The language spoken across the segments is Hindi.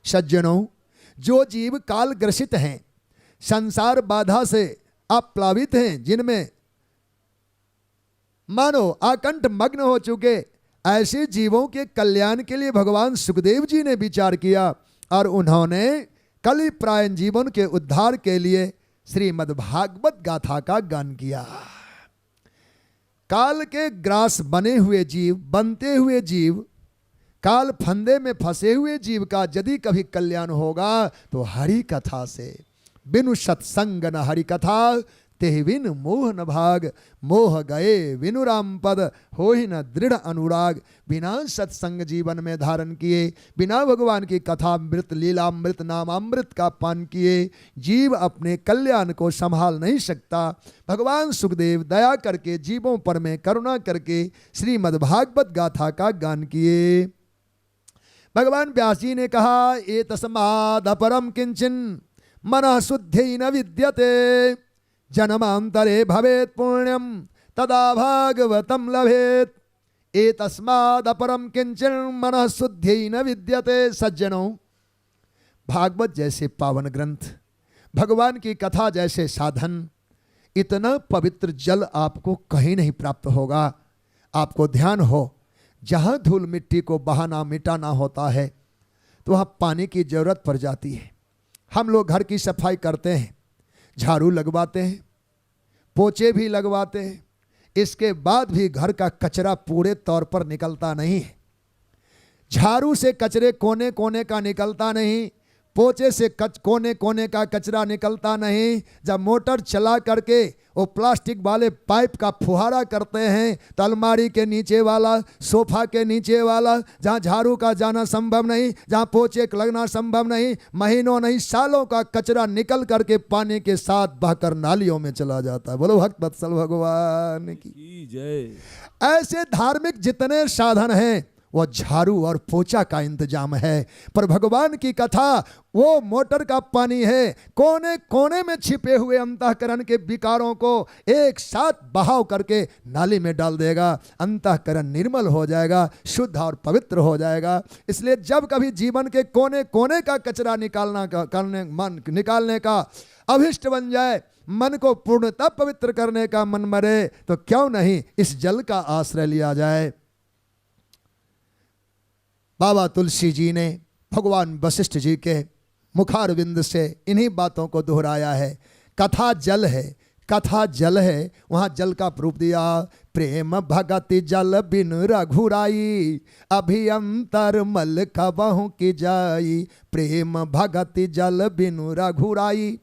सज्जनों, जो जीव काल ग्रसित हैं, संसार बाधा से अप्लावित हैं, जिनमें मानो आकंठ मग्न हो चुके, ऐसे जीवों के कल्याण के लिए भगवान सुखदेव जी ने विचार किया और उन्होंने कलि प्रायण जीवन के उद्धार के लिए श्रीमद् भागवत गाथा का गान किया। काल के ग्रास बने हुए जीव, बनते हुए जीव, काल फंदे में फंसे हुए जीव का यदि कभी कल्याण होगा तो हरि कथा से। बिनु सत्संग न हरि कथा, तेहि बिन मोह न भाग, मोह गए बिनु राम पद, होहि न दृढ़ अनुराग। बिना सत्संग जीवन में धारण किए, बिना भगवान की कथामृत लीलामृत नामामृत का पान किए जीव अपने कल्याण को संभाल नहीं सकता। भगवान सुखदेव दया करके जीवों पर में करुणा करके श्रीमद् भागवत गाथा का गान किए। भगवान व्यास जी ने कहा, ए तस्माद् अपरम किंचिन मनः शुद्धि न विद्यते, जन्मांतरे भवेत् पुण्यम तदा भागवतम लभेत। ए तस्माद् अपरम किंचन मनः शुद्धि न विद्यते। सज्जनों, भागवत जैसे पावन ग्रंथ, भगवान की कथा जैसे साधन, इतना पवित्र जल आपको कहीं नहीं प्राप्त होगा। आपको ध्यान हो, जहाँ धूल मिट्टी को बहाना मिटाना होता है तो वहाँ पानी की जरूरत पड़ जाती है। हम लोग घर की सफाई करते हैं, झाड़ू लगवाते हैं, पोछे भी लगवाते हैं, इसके बाद भी घर का कचरा पूरे तौर पर निकलता नहीं है। झाड़ू से कचरे कोने कोने का निकलता नहीं, पोछे से कोने कोने का कचरा निकलता नहीं। जब मोटर चला करके वो प्लास्टिक वाले पाइप का फुहारा करते हैं तो अलमारी के नीचे वाला, सोफा के नीचे वाला, जहाँ झाड़ू का जाना संभव नहीं, जहाँ पोछे लगना संभव नहीं, महीनों नहीं सालों का कचरा निकल करके पानी के साथ बहकर नालियों में चला जाता है। बोलो भक्त वत्सल भगवान की जय। ऐसे धार्मिक जितने साधन हैं वो झाड़ू और पोछा का इंतजाम है, पर भगवान की कथा वो मोटर का पानी है। कोने कोने में छिपे हुए अंतःकरण के विकारों को एक साथ बहाव करके नाली में डाल देगा, अंतःकरण निर्मल हो जाएगा, शुद्ध और पवित्र हो जाएगा। इसलिए जब कभी जीवन के कोने कोने का कचरा निकालने का अभिष्ट बन जाए, मन को पूर्णतः पवित्र करने का मन मरे, तो क्यों नहीं इस जल का आश्रय लिया जाए। बाबा तुलसी जी ने भगवान वशिष्ठ जी के मुखारविंद से इन्हीं बातों को दोहराया है। कथा जल है, कथा जल है, वहाँ जल का प्रूफ दिया। प्रेम भगति जल बिन रघुराई, अभियंतर मल कबहु की जाई। प्रेम भगति जल बिन रघुराई।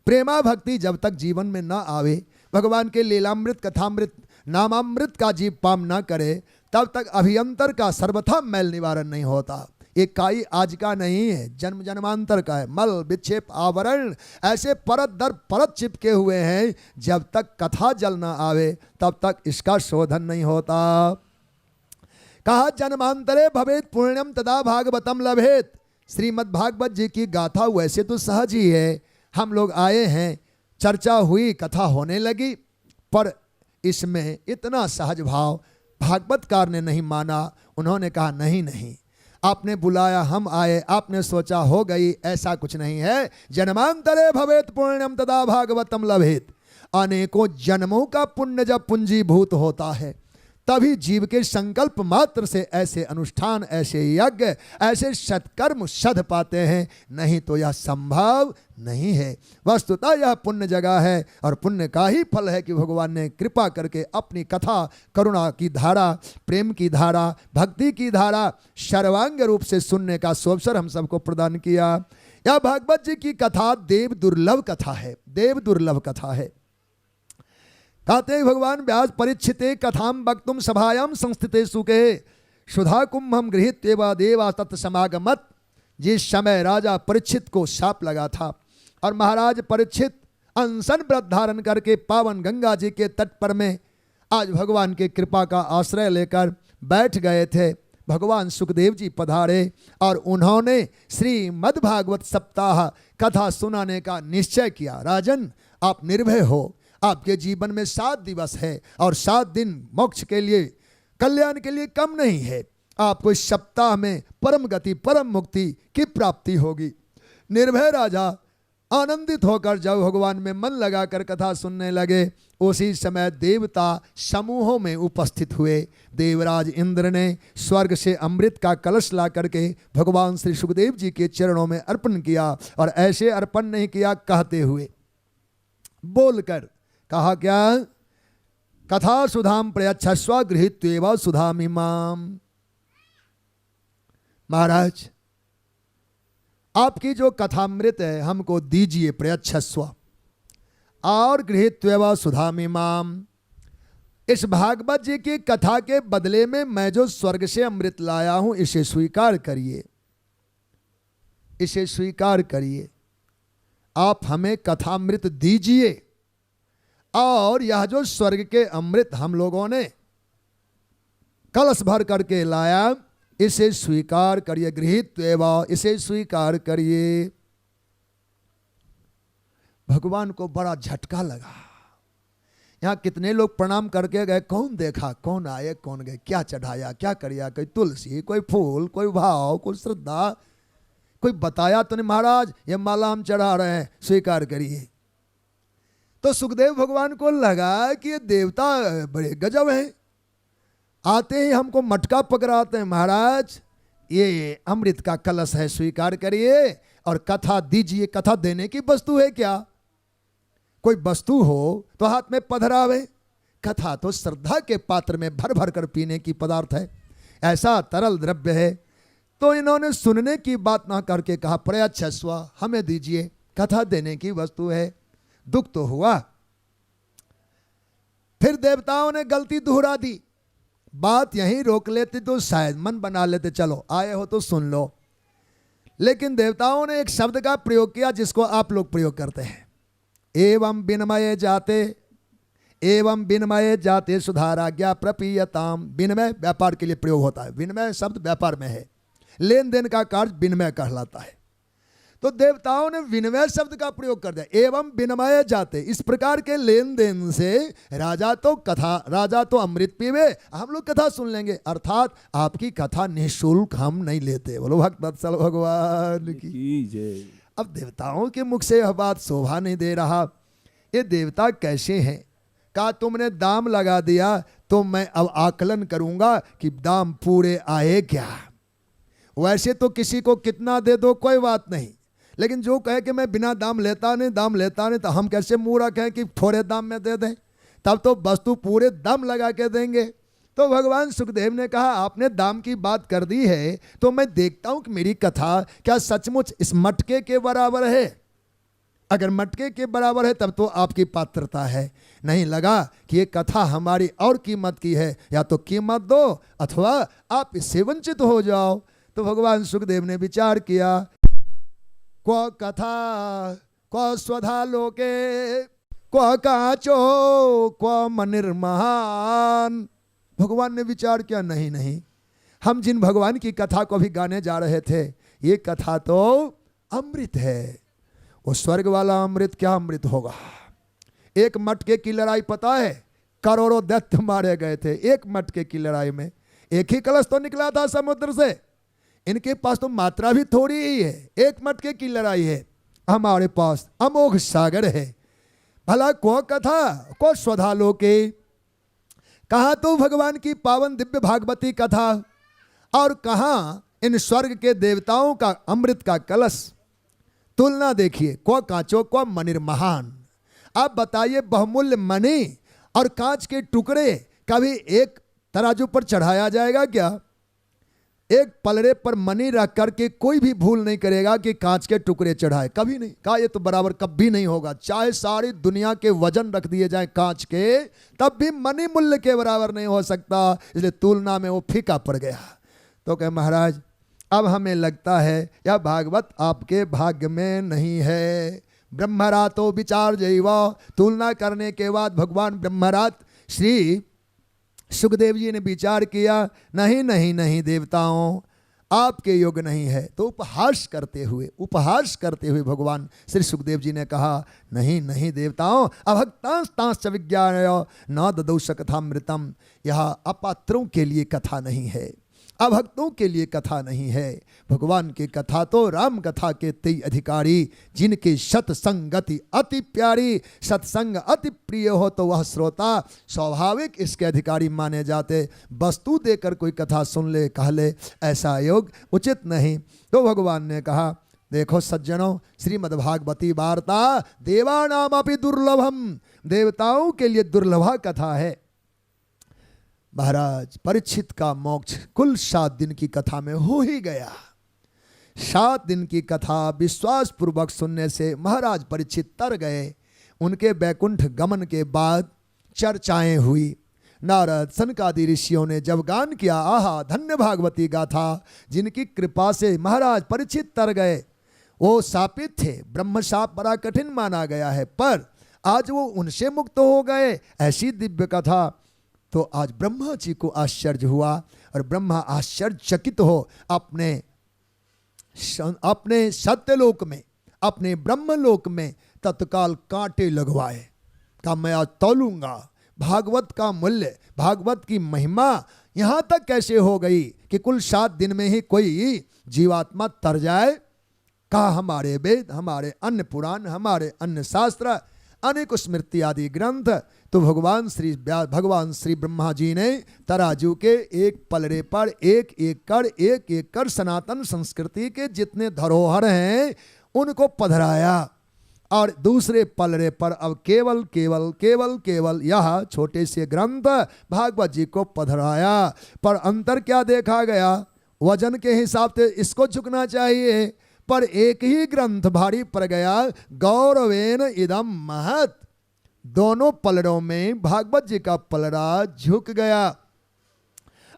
प्रेमा भक्ति जब तक जीवन में ना आवे, भगवान के लीलामृत कथामृत नामामृत का जीव पाम ना करे, तब तक अभियंतर का सर्वथा मैल निवारण नहीं होता। ये काई आज का नहीं है, जन्म जन्मांतर का है। मल विक्षेप आवरण ऐसे परत दर परत चिपके हुए हैं, जब तक कथा जल ना आवे तब तक इसका शोधन नहीं होता। कहा जन्मांतरे भवेत पुण्यम तदा भागवतम लभेत। श्रीमद् भागवत जी की गाथा वैसे तो सहज ही है, हम लोग आए हैं, चर्चा हुई, कथा होने लगी, पर इसमें इतना सहज भाव भागवतकार ने नहीं माना। उन्होंने कहा नहीं नहीं, आपने बुलाया, हम आए, आपने सोचा हो गई, ऐसा कुछ नहीं है। जन्मांतरे भवेत पुण्यम तदा भागवतम लभेत। अनेकों जन्मों का पुण्य जब पूंजीभूत होता है, तभी जीव के संकल्प मात्र से ऐसे अनुष्ठान, ऐसे यज्ञ, ऐसे सत्कर्म सध पाते हैं, नहीं तो यह संभव नहीं है। वस्तुतः यह पुण्य जगह है और पुण्य का ही फल है कि भगवान ने कृपा करके अपनी कथा, करुणा की धारा, प्रेम की धारा, भक्ति की धारा सर्वांग रूप से सुनने का अवसर हम सबको प्रदान किया। यह भागवत जी की कथा देव दुर्लभ कथा है, देव दुर्लभ कथा है। कहते भगवान व्यास परीक्षिते कथाम वक्तुम सभायाम संस्थिते सुके सुधा कुंभम गृहीत्वा देवा तत्समागमत। जिस समय राजा परीक्षित को शाप लगा था और महाराज परीक्षित अनशन व्रत धारण करके पावन गंगा जी के तट पर में आज भगवान की कृपा का आश्रय लेकर बैठ गए थे, भगवान सुखदेव जी पधारे और उन्होंने श्रीमद् भागवत सप्ताह कथा सुनाने का निश्चय किया। राजन, आप निर्भय हो, आपके जीवन में 7 दिवस है और 7 दिन मोक्ष के लिए, कल्याण के लिए कम नहीं है। आपको इस सप्ताह में परम गति, परम मुक्ति की प्राप्ति होगी। निर्भय राजा आनंदित होकर जब भगवान में मन लगाकर कथा सुनने लगे, उसी समय देवता समूहों में उपस्थित हुए। देवराज इंद्र ने स्वर्ग से अमृत का कलश ला करके भगवान श्री सुखदेव जी के चरणों में अर्पण किया, और ऐसे अर्पण नहीं किया कहते हुए, बोलकर कहा क्या, कथा सुधाम प्रयच्छस्व गृहीत्वेव सुधामिमाम। महाराज आपकी जो कथामृत है हमको दीजिए प्रयच्छस्व, और गृहीत्वेव सुधामिमाम। इस भागवत जी की कथा के बदले में मैं जो स्वर्ग से अमृत लाया हूं, इसे स्वीकार करिए, इसे स्वीकार करिए। आप हमें कथामृत दीजिए, और यह जो स्वर्ग के अमृत हम लोगों ने कलश भर करके लाया, इसे स्वीकार करिए। गृहीत्वेव, इसे स्वीकार करिए। भगवान को बड़ा झटका लगा। यहाँ कितने लोग प्रणाम करके गए, कौन देखा, कौन आए, कौन गए, क्या चढ़ाया, क्या करिया, कोई तुलसी, कोई फूल, कोई भाव, कोई श्रद्धा, कोई बताया तो नहीं, महाराज ये माला हम चढ़ा रहे हैं, स्वीकार करिए। तो सुखदेव भगवान को लगा कि ये देवता बड़े गजब हैं, आते ही हमको मटका पकड़ाते हैं। महाराज ये अमृत का कलश है, स्वीकार करिए, और कथा दीजिए। कथा देने की वस्तु है क्या? कोई वस्तु हो तो हाथ में पधरावे। कथा तो श्रद्धा के पात्र में भर भर कर पीने की पदार्थ है, ऐसा तरल द्रव्य है। तो इन्होंने सुनने की बात ना करके कहा प्रयच्छस्व, हमें दीजिए, कथा देने की वस्तु है। दुख तो हुआ। फिर देवताओं ने गलती दोहरा दी। बात यहीं रोक लेते तो शायद मन बना लेते, चलो आए हो तो सुन लो। लेकिन देवताओं ने एक शब्द का प्रयोग किया जिसको आप लोग प्रयोग करते हैं, एवं विनिमय जाते, एवं विनिमय जाते सुधाराज्ञा प्रपीयताम। विनिमय व्यापार के लिए प्रयोग होता है, विनिमय शब्द व्यापार में है, लेन देन का कार्य विनिमय कहलाता है। तो देवताओं ने विनिमय शब्द का प्रयोग कर दिया, एवं विनिमय जाते। इस प्रकार के लेन देन से राजा तो अमृत पीवे, हम लोग कथा सुन लेंगे। अर्थात आपकी कथा निःशुल्क हम नहीं लेते। बोलो भक्त वत्सल भगवान की जय। अब देवताओं के मुख से यह बात शोभा नहीं दे रहा। ये देवता कैसे हैं? कहा तुमने दाम लगा दिया तो मैं अब आकलन करूंगा कि दाम पूरे आए क्या। वैसे तो किसी को कितना दे दो कोई बात नहीं, लेकिन जो कहे कि मैं बिना दाम लेता नहीं, तो हम कैसे मुंह रखें कि थोड़े दाम में दे दें? तब तो वस्तु पूरे दाम लगा के देंगे। तो भगवान सुखदेव ने कहा आपने दाम की बात कर दी है तो मैं देखता हूं कि मेरी कथा क्या सचमुच इस मटके के बराबर है। अगर मटके के बराबर है तब तो आपकी पात्रता है। नहीं लगा कि ये कथा हमारी और कीमत की है, या तो कीमत दो अथवा आप इससे वंचित हो जाओ। तो भगवान सुखदेव ने विचार किया, क्व कथा क्व स्वधा लोके क्व काचो क्व मनिर्महान। भगवान ने विचार किया, नहीं, हम जिन भगवान की कथा को भी गाने जा रहे थे, ये कथा तो अमृत है। वो स्वर्ग वाला अमृत क्या अमृत होगा। एक मटके की लड़ाई पता है, करोड़ों दैत्य मारे गए थे एक मटके की लड़ाई में। एक ही कलश तो निकला था समुद्र से, इनके पास तो मात्रा भी थोड़ी ही है। एक मटके की लड़ाई है, हमारे पास अमोघ सागर है। भला को कथा को स्वधा लोके, कहाँ तो भगवान की पावन दिव्य भागवती कथा, और कहाँ इन स्वर्ग के देवताओं का अमृत का कलश। तुलना देखिए, को कांचो को मनिर्महान। आप बताइए बहुमूल्य मणि और कांच के टुकड़े कभी एक तराजू पर चढ़ाया जाएगा क्या? एक पलड़े पर मणि रख करके कोई भी भूल नहीं करेगा कि कांच के टुकड़े चढ़ाए, कभी नहीं। कहा ये तो बराबर कभी नहीं होगा। चाहे सारी दुनिया के वजन रख दिए जाए कांच के, तब भी मणि मूल्य के बराबर नहीं हो सकता। इसलिए तुलना में वो फीका पड़ गया। तो कहे महाराज अब हमें लगता है यह भागवत आपके भाग्य में नहीं है। ब्रह्मरातो विचार जैवा। तुलना करने के बाद भगवान ब्रह्मरात श्री सुखदेव जी ने विचार किया, नहीं देवताओं आपके योग्य नहीं है। तो उपहास करते हुए भगवान श्री सुखदेव जी ने कहा, नहीं देवताओं, अभक्तांस्तांश्च च विज्ञानयो न ददौ स कथामृतम। यह अपात्रों के लिए कथा नहीं है, अभक्तों के लिए कथा नहीं है। भगवान की कथा तो राम कथा के 23 अधिकारी, जिनकी सत्संगति अति प्यारी, सत्संग अति प्रिय हो तो वह श्रोता स्वाभाविक इसके अधिकारी माने जाते। वस्तु देकर कोई कथा सुन ले कह ले, ऐसा योग उचित नहीं। तो भगवान ने कहा, देखो सज्जनों, श्रीमद्भागवती वार्ता देवानामपि दुर्लभम, देवताओं के लिए दुर्लभा कथा है। महाराज परीक्षित का मोक्ष कुल 7 दिन की कथा में हो ही गया। 7 दिन की कथा विश्वास पूर्वक सुनने से महाराज परीक्षित तर गए। उनके बैकुंठ गमन के बाद चर्चाएं हुई। नारद सनकादि ऋषियों ने जब गान किया, आहा धन्य भागवती गाथा, जिनकी कृपा से महाराज परीक्षित तर गए। वो शापित थे, ब्रह्म शाप बड़ा कठिन माना गया है, पर आज वो उनसे मुक्त हो गए। ऐसी दिव्य कथा। तो आज ब्रह्मा जी को आश्चर्य हुआ और ब्रह्मा आश्चर्यचकित हो अपने सत्यलोक में, अपने ब्रह्मलोक में तत्काल कांटे लगवाए। कहा मैं आज तौलूंगा भागवत का मूल्य, भागवत की महिमा यहाँ तक कैसे हो गई कि कुल 7 दिन में ही कोई जीवात्मा तर जाए। कहा हमारे वेद, हमारे अन्य पुराण, हमारे अन्य शास्त्र, अनेक स्मृति आदि ग्रंथ, तो भगवान श्री ब्रह्मा जी ने तराजू के एक पलड़े पर एक एकड़ सनातन संस्कृति के जितने धरोहर हैं उनको पधराया, और दूसरे पलड़े पर अब केवल यह छोटे से ग्रंथ भागवत जी को पधराया। पर अंतर क्या देखा गया? वजन के हिसाब से इसको झुकना चाहिए, पर एक ही ग्रंथ भारी पड़ गया। गौरवेन इदम महत, दोनों पलड़ों में भागवत जी का पलड़ा झुक गया।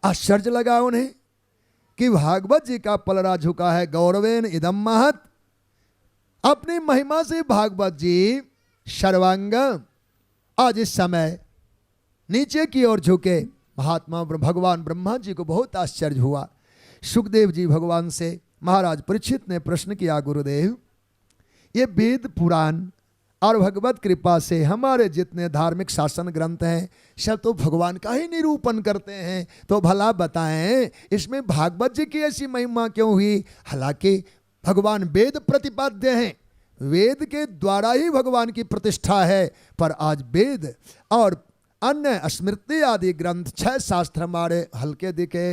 आश्चर्य लगा उन्हें कि भागवत जी का पलड़ा झुका है। गौरवेन इदम महत, अपनी महिमा से भागवत जी सर्वांग आज इस समय नीचे की ओर झुके। महात्मा भगवान ब्रह्मा जी को बहुत आश्चर्य हुआ। सुखदेव जी भगवान से महाराज परीक्षित ने प्रश्न किया, गुरुदेव ये वेद पुराण और भगवत कृपा से हमारे जितने धार्मिक शासन ग्रंथ हैं सब तो भगवान का ही निरूपण करते हैं, तो भला बताएं इसमें भागवत जी की ऐसी महिमा क्यों हुई? हालांकि भगवान वेद प्रतिपाद्य हैं, वेद के द्वारा ही भगवान की प्रतिष्ठा है, पर आज वेद और अन्य स्मृति आदि ग्रंथ 6 शास्त्र हमारे हल्के दिखे।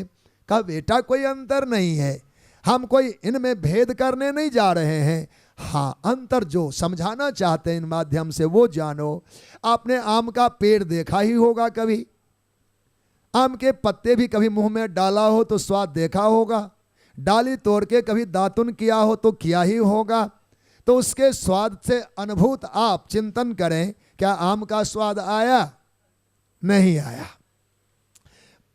का बेटा कोई अंतर नहीं है, हम कोई इनमें भेद करने नहीं जा रहे हैं। हाँ, अंतर जो समझाना चाहते हैं इन माध्यम से वो जानो। आपने आम का पेड़ देखा ही होगा, कभी आम के पत्ते भी कभी मुंह में डाला हो तो स्वाद देखा होगा, डाली तोड़ के कभी दातुन किया हो तो किया ही होगा। तो उसके स्वाद से अनुभूत आप चिंतन करें, क्या आम का स्वाद आया? नहीं आया।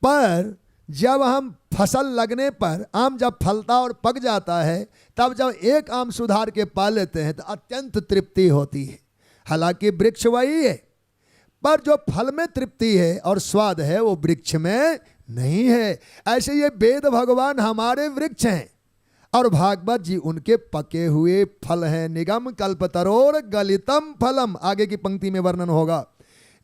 पर जब हम फसल लगने पर, आम जब फलता और पक जाता है, तब जब एक आम सुधार के पा लेते हैं तो अत्यंत तृप्ति होती है। हालांकि वृक्ष वही है, पर जो फल में तृप्ति है और स्वाद है वो वृक्ष में नहीं है। ऐसे ये वेद भगवान हमारे वृक्ष हैं और भागवत जी उनके पके हुए फल हैं। निगम कल्पतरोर गलितम फलम, आगे की पंक्ति में वर्णन होगा।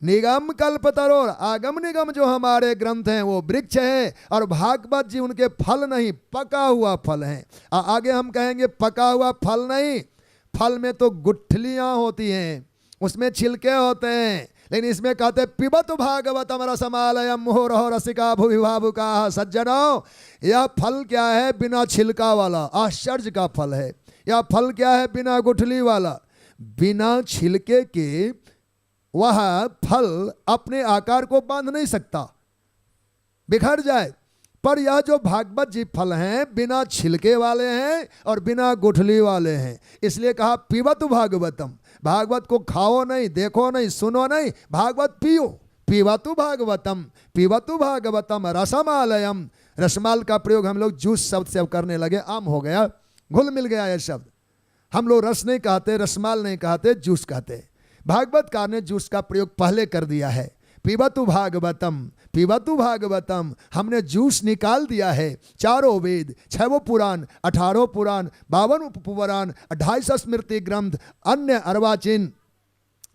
निगम कल्पतरोर, आगम निगम जो हमारे ग्रंथ हैं वो वृक्ष है और भागवत जी उनके फल नहीं, पका हुआ फल हैं। आगे हम कहेंगे पका हुआ फल नहीं, फल में तो गुठलियां होती हैं, उसमें छिलके होते हैं, लेकिन इसमें कहते पिबत भागवतम रसमालयम मुहुरहो रसिका भुवि भावुका। सज्जनों, यह फल क्या है? बिना छिलका वाला आश्चर्य का फल है। यह फल क्या है? बिना गुठली वाला। बिना छिलके के वह फल अपने आकार को बांध नहीं सकता, बिखर जाए। पर यह जो भागवत जी फल हैं बिना छिलके वाले हैं और बिना गुठली वाले हैं, इसलिए कहा पिबत भागवतम। भागवत को खाओ नहीं, देखो नहीं, सुनो नहीं, भागवत पियो। पिबतु भागवतम, पिबतु भागवतम रसमालयम। रसमाल का प्रयोग हम लोग जूस शब्द से अब करने लगे, आम हो गया, घुल मिल गया यह शब्द। हम लोग रस नहीं कहते, रसमाल नहीं कहते, जूस कहते। भागवतकार ने जूस का प्रयोग पहले कर दिया है। पिबतु भागवतम, पिबतु भागवतम, हमने जूस निकाल दिया है। 4 वेद, 6 पुराण, 18 पुराण, 52 उपपुराण, 250 स्मृति ग्रंथ, अन्य अर्वाचीन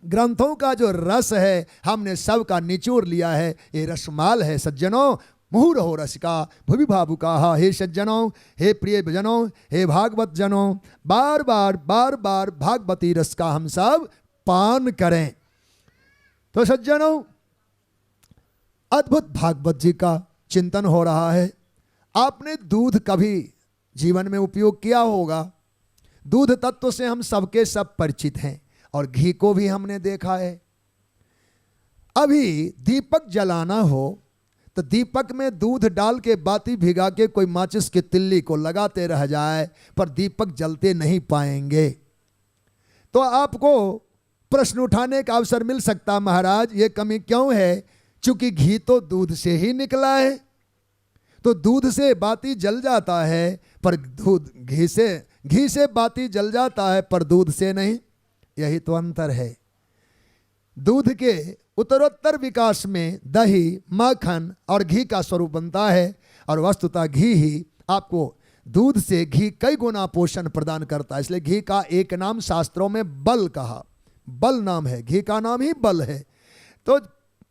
ग्रंथों का जो रस है हमने सबका निचोड़ लिया है। ये रसमाल है सज्जनों। मुहुरहो रसिका भुवि भावुका। हे सज्जनों, हे प्रिय जनों, हे भागवत जनों, बार बार भागवती रस का हम सब पान करें। तो सज्जनों, अद्भुत भागवत जी का चिंतन हो रहा है। आपने दूध कभी जीवन में उपयोग किया होगा। दूध तत्व से हम सबके सब परिचित हैं और घी को भी हमने देखा है। अभी दीपक जलाना हो तो दीपक में दूध डाल के बाती भिगा के कोई माचिस की तिल्ली को लगाते रह जाए पर दीपक जलते नहीं पाएंगे। तो आपको प्रश्न उठाने का अवसर मिल सकता, महाराज ये कमी क्यों है? चूंकि घी तो दूध से ही निकला है, तो दूध से बाती जल जाता है पर दूध घी से बाती जल जाता है पर दूध से नहीं। यही तो अंतर है। दूध के उत्तरोत्तर विकास में दही, माखन और घी का स्वरूप बनता है और वस्तुतः घी ही आपको दूध से घी कई गुना पोषण प्रदान करता है। इसलिए घी का एक नाम शास्त्रों में बल कहा, बल नाम है, घी का नाम ही बल है। तो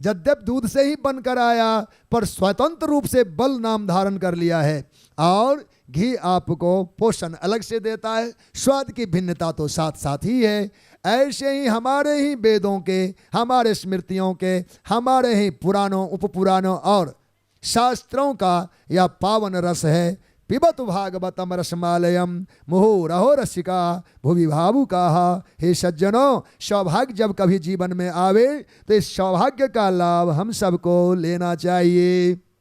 यद्यप दूध से ही बनकर आया पर स्वतंत्र रूप से बल नाम धारण कर लिया है। और घी आपको पोषण अलग से देता है, स्वाद की भिन्नता तो साथ साथ ही है। ऐसे ही हमारे ही वेदों के, हमारे स्मृतियों के, हमारे ही पुराणों, उपपुराणों और शास्त्रों का यह पावन रस है। पिबतु भागवतम रसमालयम मुहुरहो रसिका भुवि भावुकाः। हे सज्जनों, सौभाग्य जब कभी जीवन में आवे तो इस सौभाग्य का लाभ हम सबको लेना चाहिए।